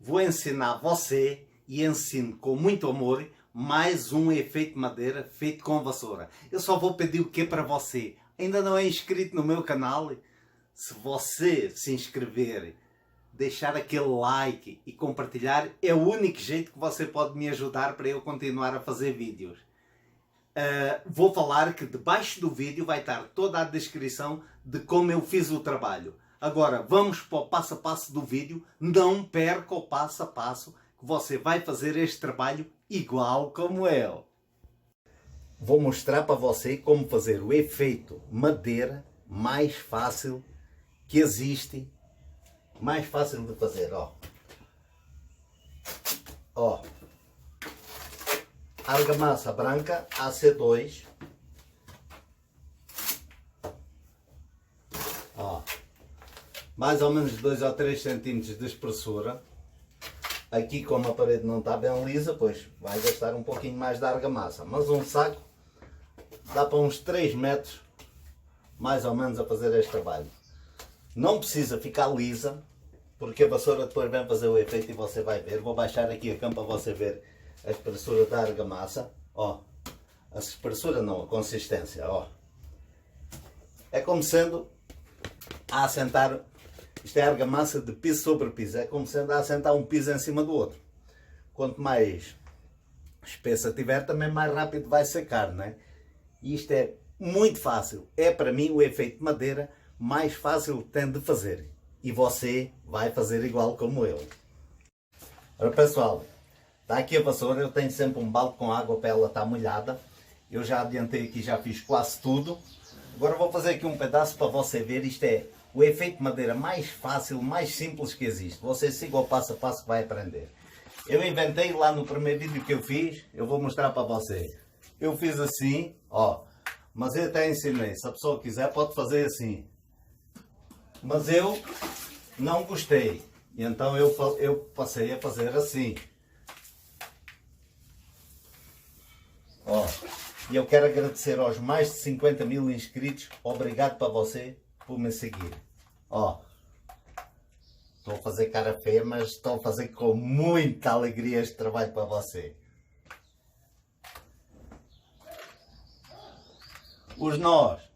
vou ensinar você, e ensino com muito amor, mais um efeito de madeira feito com vassoura. Eu só vou pedir o que para você? Ainda não é inscrito no meu canal? Se você se inscrever, deixar aquele like e compartilhar, é o único jeito que você pode me ajudar para eu continuar a fazer vídeos. Vou falar que debaixo do vídeo vai estar toda a descrição de como eu fiz o trabalho. Agora vamos para o passo a passo do vídeo. Não perca o passo a passo, que você vai fazer este trabalho igual como eu. Vou mostrar para você como fazer o efeito madeira mais fácil que existe. Mais fácil de fazer, ó. Ó. Argamassa branca AC2. Ó. Mais ou menos 2 ou 3 centímetros de espessura. Aqui, como a parede não está bem lisa, pois vai gastar um pouquinho mais de argamassa. Mas um saco dá para uns 3 metros, mais ou menos, a fazer este trabalho. Não precisa ficar lisa, porque a vassoura depois vem fazer o efeito e você vai ver. Vou baixar aqui a cama para você ver a espessura da argamassa. Ó, a espessura não, a consistência, ó. É como sendo a assentar, isto é argamassa de piso sobre piso, é como sendo a assentar um piso em cima do outro. Quanto mais espessa tiver, também mais rápido vai secar, né? E isto é muito fácil. É para mim o efeito de madeira mais fácil que tem de fazer. E você vai fazer igual como eu. Ora pessoal, está aqui a vassoura. Eu tenho sempre um balde com água para ela estar molhada. Eu já adiantei aqui, já fiz quase tudo. Agora vou fazer aqui um pedaço para você ver. Isto é o efeito de madeira mais fácil, mais simples que existe. Você siga o passo a passo que vai aprender. Eu inventei lá no primeiro vídeo que eu fiz. Eu vou mostrar para você. Eu fiz assim, ó. Mas eu até ensinei. Se a pessoa quiser pode fazer assim. Mas eu não gostei. E então eu passei a fazer assim. Ó. E eu quero agradecer aos mais de 50 mil inscritos. Obrigado para você por me seguir. Ó. Estou a fazer cara feia, mas estou a fazer com muita alegria este trabalho para você. Os nós.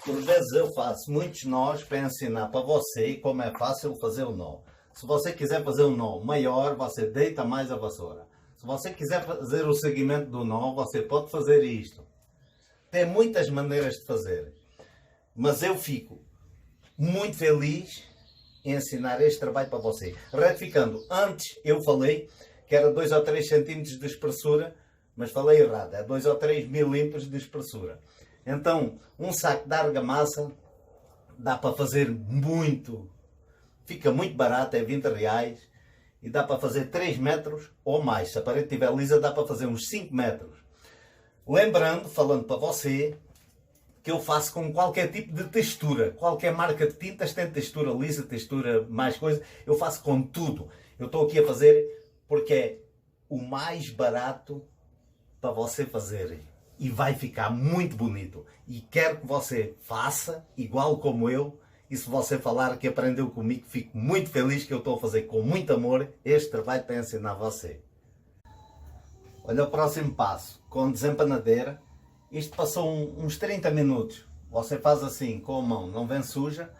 Por vezes eu faço muitos nós para ensinar para você como é fácil fazer o nó. Se você quiser fazer um nó maior, você deita mais a vassoura. Se você quiser fazer o segmento do nó, você pode fazer isto. Tem muitas maneiras de fazer. Mas eu fico muito feliz em ensinar este trabalho para você. Retificando, antes eu falei que era 2 ou 3 centímetros de espessura, mas falei errado, é 2 ou 3 milímetros de espessura. Então, um saco de argamassa dá para fazer muito, fica muito barato, é 20 reais, e dá para fazer 3 metros ou mais. Se a parede estiver lisa, dá para fazer uns 5 metros. Lembrando, falando para você, que eu faço com qualquer tipo de textura. Qualquer marca de tintas tem textura lisa, textura mais coisa. Eu faço com tudo. Eu estou aqui a fazer porque é o mais barato para você fazer. E vai ficar muito bonito. E quero que você faça igual como eu. E se você falar que aprendeu comigo, fico muito feliz que eu estou a fazer com muito amor este trabalho para ensinar você. Olha o próximo passo. Com desempanadeira. Isto passou uns 30 minutos. Você faz assim com a mão, não vem suja.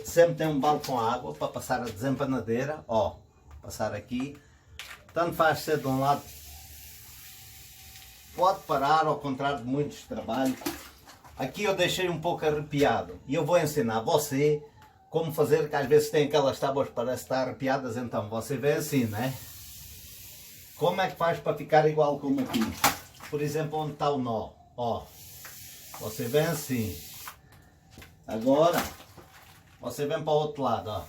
Sempre tem um balde com água para passar a desempanadeira. Ó, passar aqui. Tanto faz ser de um lado. Pode parar, ao contrário de muitos trabalhos. Aqui eu deixei um pouco arrepiado. E eu vou ensinar você como fazer, que às vezes tem aquelas tábuas que parecem estar arrepiadas. Então você vê assim, né? Como é que faz para ficar igual como aqui? Por exemplo, onde está o nó. Ó, você vem assim. Agora, você vem para o outro lado, ó.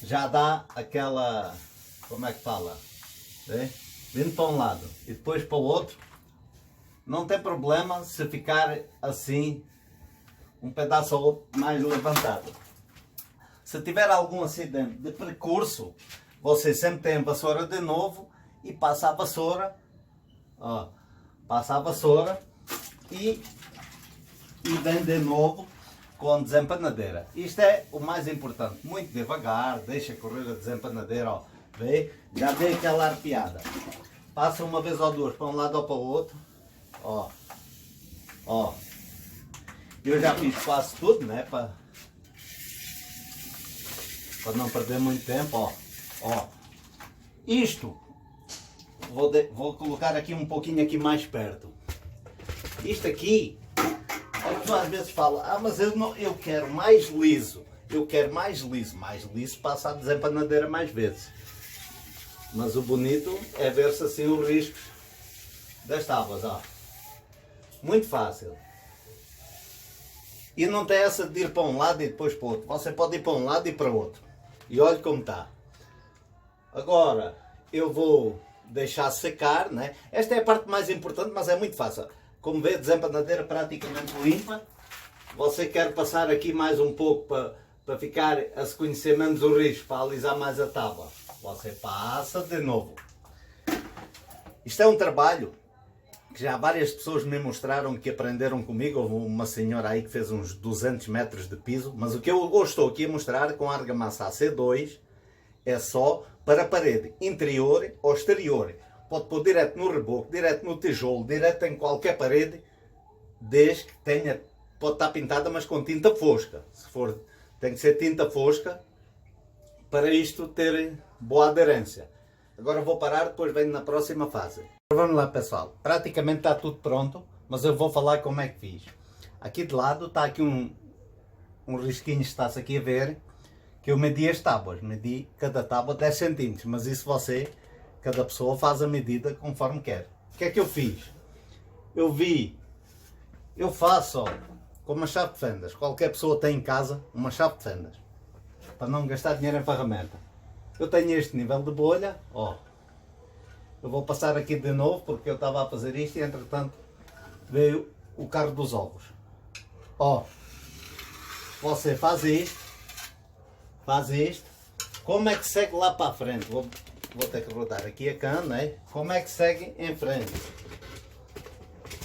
Já dá aquela, como é que fala? Vê? Vindo para um lado e depois para o outro. Não tem problema se ficar assim, um pedaço ou outro mais levantado. Se tiver algum acidente de percurso, você sempre tem a vassoura de novo e passa a vassoura. Ó, passa a vassoura e vem de novo com desempanadeira. Isto é o mais importante, muito devagar, deixa correr a desempanadeira, ó. Vê? Já dei aquela arpeada. Passa uma vez ou duas para um lado ou para o outro, ó. Ó. Eu já fiz quase tudo, né, para não perder muito tempo, ó. Ó. Isto, vou colocar aqui um pouquinho aqui mais perto. Isto aqui, a pessoa às vezes fala, mas eu quero mais liso. Eu quero mais liso passa a desempanadeira mais vezes. Mas o bonito é ver-se assim os riscos das tábuas, ó. Muito fácil. E não tem essa de ir para um lado e depois para o outro. Você pode ir para um lado e para o outro. E olhe como está. Agora eu vou deixar secar, né? Esta é a parte mais importante, mas é muito fácil. Como vê, a desempanadeira praticamente limpa. Você quer passar aqui mais um pouco para ficar a se conhecer menos o risco, para alisar mais a tábua. Você passa de novo. Isto é um trabalho que já várias pessoas me mostraram que aprenderam comigo. Houve uma senhora aí que fez uns 200 metros de piso, mas o que eu hoje estou aqui a mostrar com a argamassa AC2 é só para a parede interior ou exterior. Pode pôr direto no reboco, direto no tijolo, direto em qualquer parede, desde que tenha, pode estar pintada, mas com tinta fosca. Se for, tem que ser tinta fosca para isto ter boa aderência. Agora vou parar, depois venho na próxima fase. Vamos lá, pessoal. Praticamente está tudo pronto, mas eu vou falar como é que fiz. Aqui de lado está aqui um risquinho, está-se aqui a ver, que eu medi as tábuas. Medi cada tábua 10 cm, mas isso cada pessoa faz a medida conforme quer. O que é que eu fiz? Eu faço, ó, com uma chave de fendas. Qualquer pessoa tem em casa uma chave de fendas, para não gastar dinheiro em ferramenta. Eu tenho este nível de bolha, ó. Eu vou passar aqui de novo porque eu estava a fazer isto e entretanto veio o carro dos ovos. Ó, você faz isto. Como é que segue lá para a frente? Vou ter que rodar aqui a cana, né? Como é que segue em frente?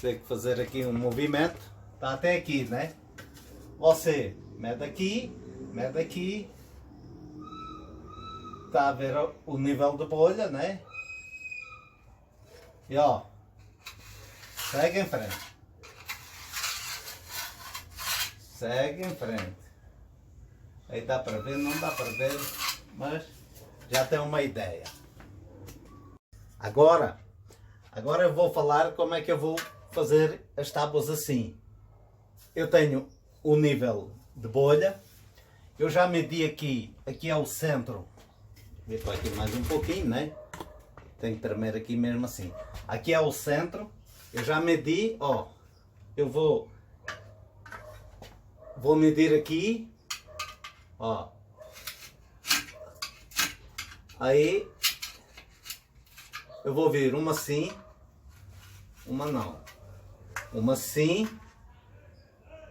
Tem que fazer aqui um movimento. Está até aqui, né? Você mede aqui. Está a ver o nível de bolha, né? E ó, segue em frente. Aí dá para ver, não dá para ver, mas já tem uma ideia. Agora eu vou falar como é que eu vou fazer as tábuas assim. Eu tenho o nível de bolha. Eu já medi aqui é o centro. Vou aqui mais um pouquinho, né? Tem que tremer aqui mesmo assim. Aqui é o centro. Eu já medi, ó. Eu vou medir aqui, ó. Aí eu vou vir uma sim, uma não. Uma sim,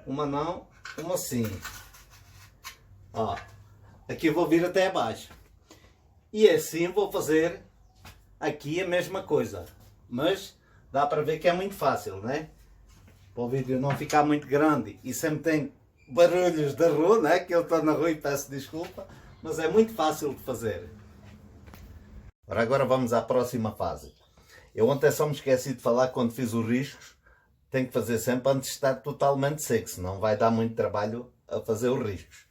uma não, uma sim. Ó. Aqui eu vou vir até abaixo. E assim vou fazer aqui a mesma coisa, mas dá para ver que é muito fácil, né? Para o vídeo não ficar muito grande e sempre tem barulhos da rua, né? Que eu estou na rua e peço desculpa, mas é muito fácil de fazer. Agora vamos à próxima fase. Eu ontem só me esqueci de falar quando fiz os riscos, tenho que fazer sempre antes de estar totalmente seco, senão vai dar muito trabalho a fazer os riscos.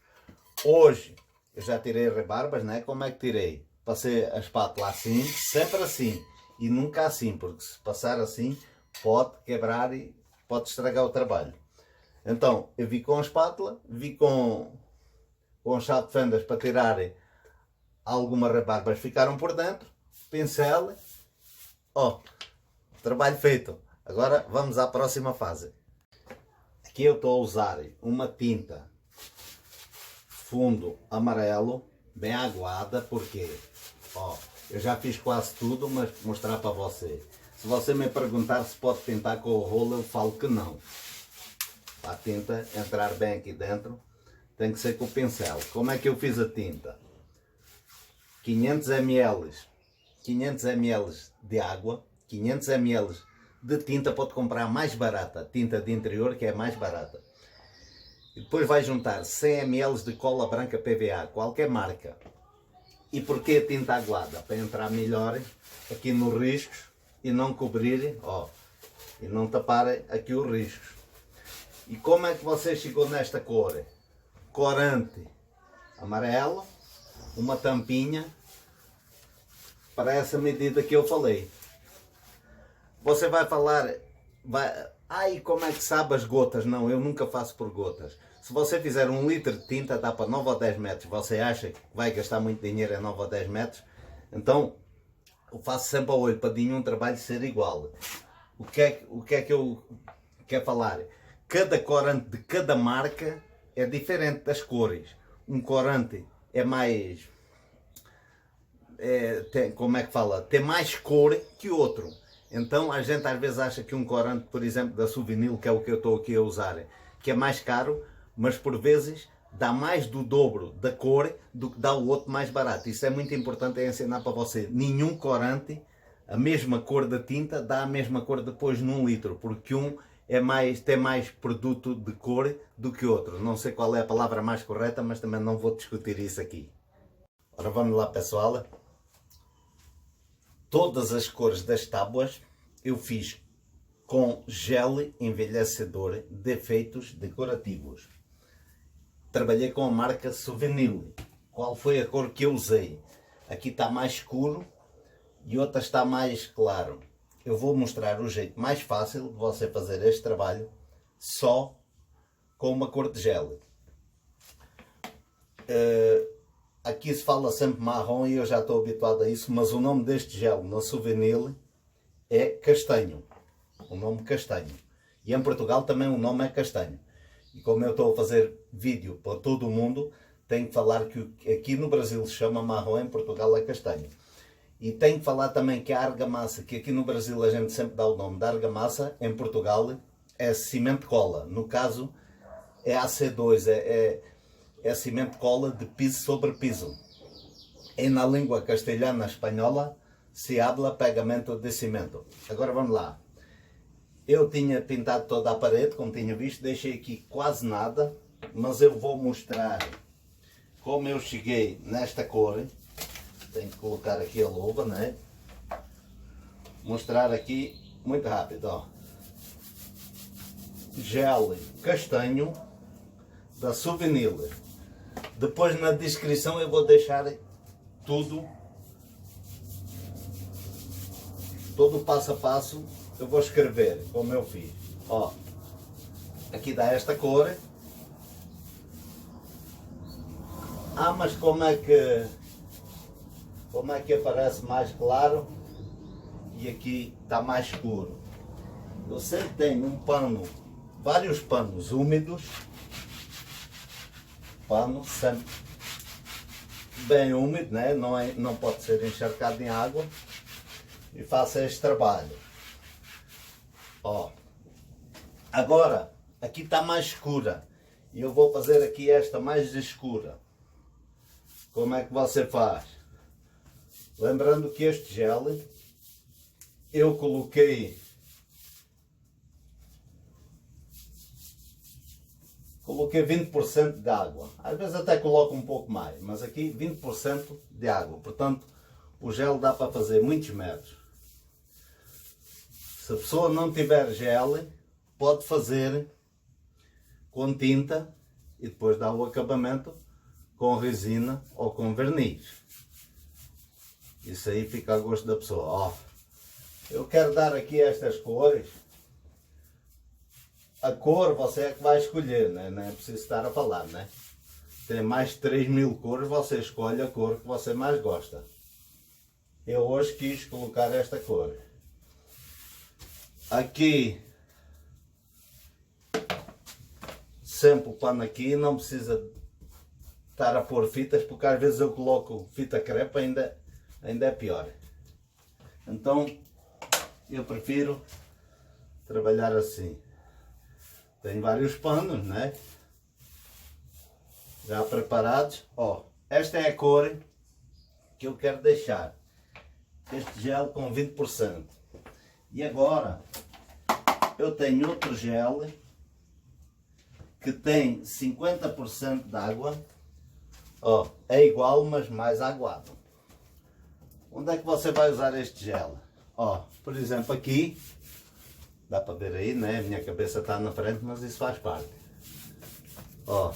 Hoje eu já tirei as rebarbas, né? Como é que tirei? Passei a espátula assim, sempre assim, e nunca assim, porque se passar assim pode quebrar e pode estragar o trabalho. Então eu vi com a espátula, vi com a chave de fendas para tirar algumas rebarbas, ficaram por dentro, pincel, ó, trabalho feito. Agora vamos à próxima fase. Aqui eu estou a usar uma tinta fundo amarelo, bem aguada, porque ó, eu já fiz quase tudo, mas vou mostrar para você. Se você me perguntar se pode pintar com o rolo, eu falo que não. Para a tinta entrar bem aqui dentro, tem que ser com o pincel. Como é que eu fiz a tinta? 500 ml de água, 500 ml de tinta, pode comprar mais barata, tinta de interior, que é mais barata. E depois vai juntar 100 ml de cola branca PVA, qualquer marca. E porquê tinta aguada? Para entrar melhor aqui nos riscos e não cobrir, ó, e não tapar aqui os riscos. E como é que você chegou nesta cor? Corante amarelo, uma tampinha para essa medida que eu falei. Você vai falar, ai, como é que sabe as gotas? Não, eu nunca faço por gotas. Se você fizer 1 litro de tinta, dá para 9 ou 10 metros. Você acha que vai gastar muito dinheiro em 9 ou 10 metros? Então, eu faço sempre ao olho, para nenhum trabalho ser igual. O que é que eu quero falar? Cada corante de cada marca é diferente das cores. Um corante é mais... como é que fala? Tem mais cor que outro. Então a gente às vezes acha que um corante, por exemplo, da Souvenir, que é o que eu estou aqui a usar, que é mais caro, mas por vezes dá mais do dobro da cor do que dá o outro mais barato. Isso é muito importante ensinar para você. Nenhum corante, a mesma cor da tinta, dá a mesma cor depois num litro, porque um tem mais produto de cor do que outro. Não sei qual é a palavra mais correta, mas também não vou discutir isso aqui. Ora, vamos lá, pessoal. Todas as cores das tábuas eu fiz com gel envelhecedor de efeitos decorativos. Trabalhei com a marca Souvenir. Qual foi a cor que eu usei? Aqui está mais escuro e outra está mais claro. Eu vou mostrar o jeito mais fácil de você fazer este trabalho só com uma cor de gel. Aqui se fala sempre marrom e eu já estou habituado a isso, mas o nome deste gel na Souvenir é castanho. O nome castanho. E em Portugal também o nome é castanho. E como eu estou a fazer vídeo para todo o mundo, tenho que falar que aqui no Brasil se chama marrom, em Portugal é castanho. E tenho que falar também que a argamassa, que aqui no Brasil a gente sempre dá o nome da argamassa, em Portugal é cimento cola. No caso é AC2, é cimento cola de piso sobre piso. E na língua castelhana espanhola se habla pegamento de cimento. Agora vamos lá. Eu tinha pintado toda a parede, como tinha visto, deixei aqui quase nada, mas eu vou mostrar como eu cheguei nesta cor. Tenho que colocar aqui a luva, né? Mostrar aqui muito rápido, ó. Gel castanho da Souvenir. Depois na descrição eu vou deixar tudo, todo o passo a passo. Eu vou escrever como eu fiz. Ó, aqui dá esta cor. Ah, mas como é que aparece mais claro e aqui está mais escuro? Eu sempre tenho um pano, vários panos úmidos, pano sempre bem úmido, né? Não pode ser encharcado em água, e faço este trabalho. Ó, agora aqui está mais escura e eu vou fazer aqui esta mais escura. Como é que você faz? Lembrando que este gel eu coloquei 20% de água. Às vezes até coloco um pouco mais, mas aqui 20% de água. Portanto, o gel dá para fazer muitos metros. Se a pessoa não tiver gel, pode fazer com tinta e depois dá o acabamento com resina ou com verniz. Isso aí fica a gosto da pessoa. Ó, eu quero dar aqui estas cores. A cor você é que vai escolher, né? Não é preciso estar a falar, né? Tem mais de 3.000 cores, você escolhe a cor que você mais gosta. Eu hoje quis colocar esta cor. Aqui, sempre o pano aqui, não precisa estar a pôr fitas, porque às vezes eu coloco fita crepe, ainda é pior. Então, eu prefiro trabalhar assim. Tem vários panos, né? Já preparados. Ó, esta é a cor que eu quero deixar. Este gel com 20%. E agora, eu tenho outro gel que tem 50% de água, ó, é igual, mas mais aguado. Onde é que você vai usar este gel? Ó, por exemplo aqui, dá para ver aí, né? A minha cabeça está na frente, mas isso faz parte. Ó,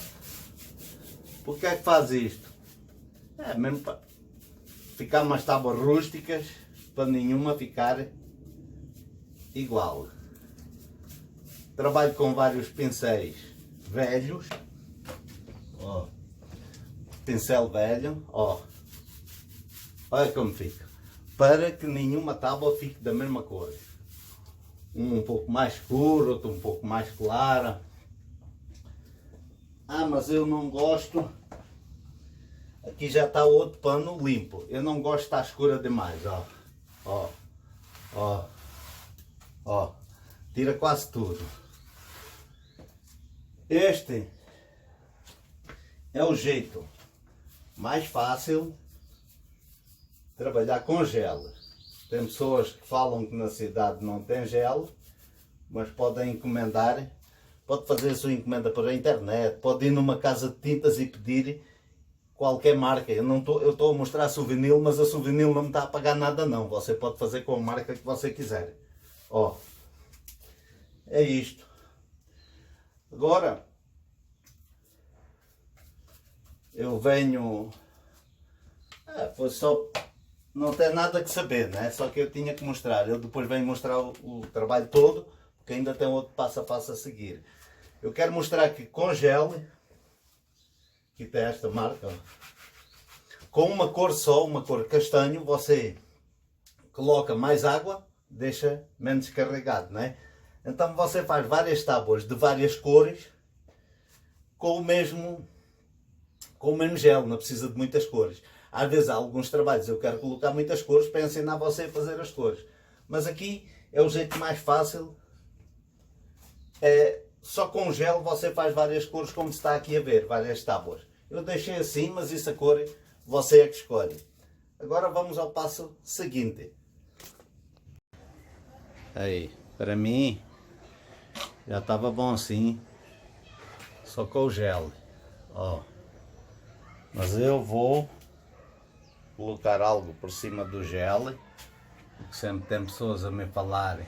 por que é que faz isto? É mesmo para ficar umas tábuas rústicas, para nenhuma ficar igual. Trabalho com vários pincéis velhos, ó, pincel velho, ó, olha como fica, para que nenhuma tábua fique da mesma cor, um pouco mais escuro, outro um pouco mais clara. Ah, mas eu não gosto, aqui já está outro pano limpo, eu não gosto de estar escura demais, ó, ó, ó, ó, tira quase tudo. Este é o jeito mais fácil de trabalhar com gel. Tem pessoas que falam que na cidade não tem gel, mas podem encomendar, pode fazer a sua encomenda por internet, pode ir numa casa de tintas e pedir qualquer marca. Eu estou a mostrar a Souvenir, mas a Souvenir não me está a pagar nada não. Você pode fazer com a marca que você quiser. Ó, é isto. Agora, eu venho... foi só... Não tem nada que saber, né? Só que eu tinha que mostrar. Eu depois venho mostrar o trabalho todo, porque ainda tem outro passo a passo a seguir. Eu quero mostrar que com gel, aqui tem esta marca, ó, com uma cor só, uma cor castanho, você coloca mais água, deixa menos carregado, né? Então você faz várias tábuas de várias cores com o mesmo gel, não precisa de muitas cores. Às vezes há alguns trabalhos eu quero colocar muitas cores para ensinar você a fazer as cores. Mas aqui é o jeito mais fácil. Só com gel você faz várias cores, como está aqui a ver, várias tábuas. Eu deixei assim, mas isso a cor você é que escolhe. Agora vamos ao passo seguinte. Aí, para mim já estava bom assim, só com o gel, ó. Mas eu vou colocar algo por cima do gel, porque sempre tem pessoas a me falarem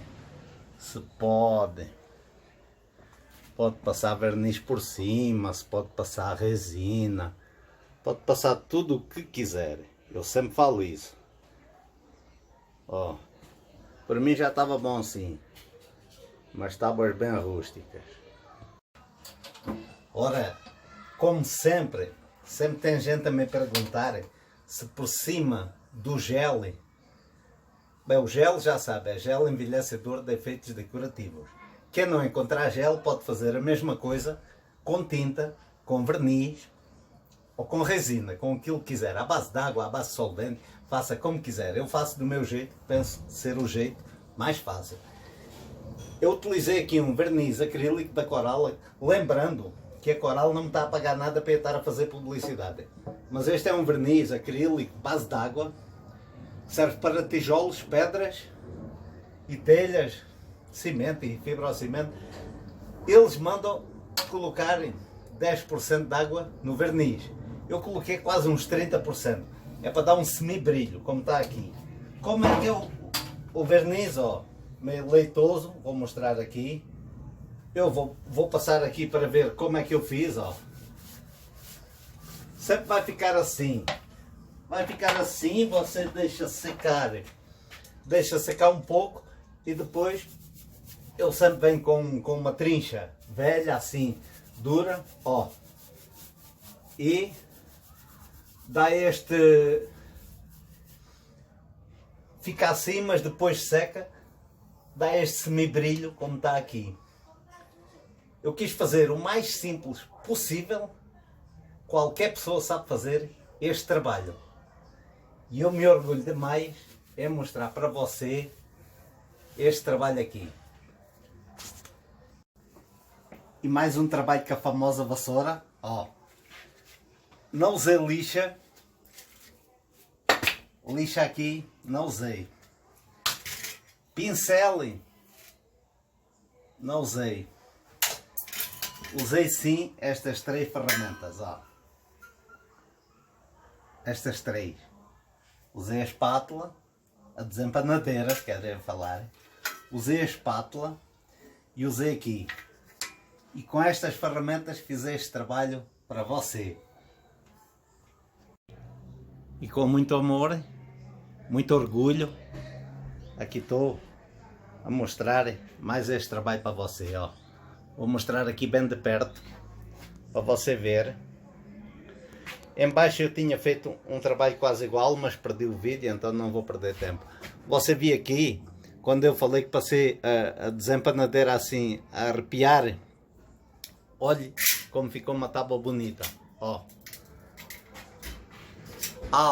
se pode passar verniz por cima, se pode passar resina, pode passar tudo o que quiser. Eu sempre falo isso. Ó, para mim já estava bom assim, mas tábuas bem rústicas. Ora, como sempre tem gente a me perguntar se por cima do gel, bem, o gel já sabe, é gel envelhecedor de efeitos decorativos. Quem não encontrar gel pode fazer a mesma coisa com tinta, com verniz ou com resina, com aquilo que quiser, à base de água, à base de solvente, faça como quiser. Eu faço do meu jeito, penso ser o jeito mais fácil. Eu utilizei aqui um verniz acrílico da Coral, lembrando que a Coral não me está a pagar nada para eu estar a fazer publicidade. Mas este é um verniz acrílico, base de água, serve para tijolos, pedras e telhas, cimento e fibrocimento. Eles mandam colocar 10% de água no verniz. Eu coloquei quase uns 30%. É para dar um semi-brilho, como está aqui. Como é que é o verniz, ó, meio leitoso, vou mostrar aqui. Eu vou passar aqui para ver como é que eu fiz, ó. Sempre vai ficar assim. Vai ficar assim, você deixa secar. Deixa secar um pouco e depois eu sempre venho com uma trincha velha assim, dura, ó. E dá este... Fica assim, mas depois seca. Dá este semi-brilho como está aqui. Eu quis fazer o mais simples possível. Qualquer pessoa sabe fazer este trabalho. E eu me orgulho demais em mostrar para você este trabalho aqui. E mais um trabalho com a famosa vassoura. Ó, não usei lixa. Lixa aqui, não usei. Pincel, não usei. usei sim estas 3 ferramentas, ó. Estas 3. Usei a espátula, a desempanadeira, se querem falar. Usei a espátula e usei aqui. E com estas ferramentas fiz este trabalho para você. E com muito amor, muito orgulho, aqui estou a mostrar mais este trabalho para você, ó. Vou mostrar aqui bem de perto, para você ver. Em baixo eu tinha feito um trabalho quase igual, mas perdi o vídeo, então não vou perder tempo. Você viu aqui, quando eu falei que passei a desempanadeira assim, a arrepiar. Olhe como ficou uma tábua bonita, ó.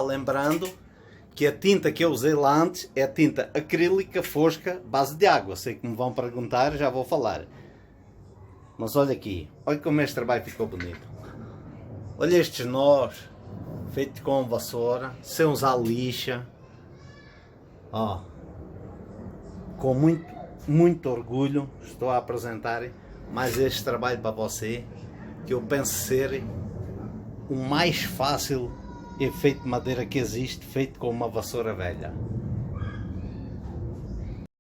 Lembrando que a tinta que eu usei lá antes é a tinta acrílica fosca base de água. Sei que me vão perguntar, já vou falar. Mas olha aqui, olha como este trabalho ficou bonito. Olha estes nós, feitos com vassoura, sem usar lixa. Ó, com muito orgulho estou a apresentar mais este trabalho para você, que eu penso ser o mais fácil efeito de madeira que existe, feito com uma vassoura velha.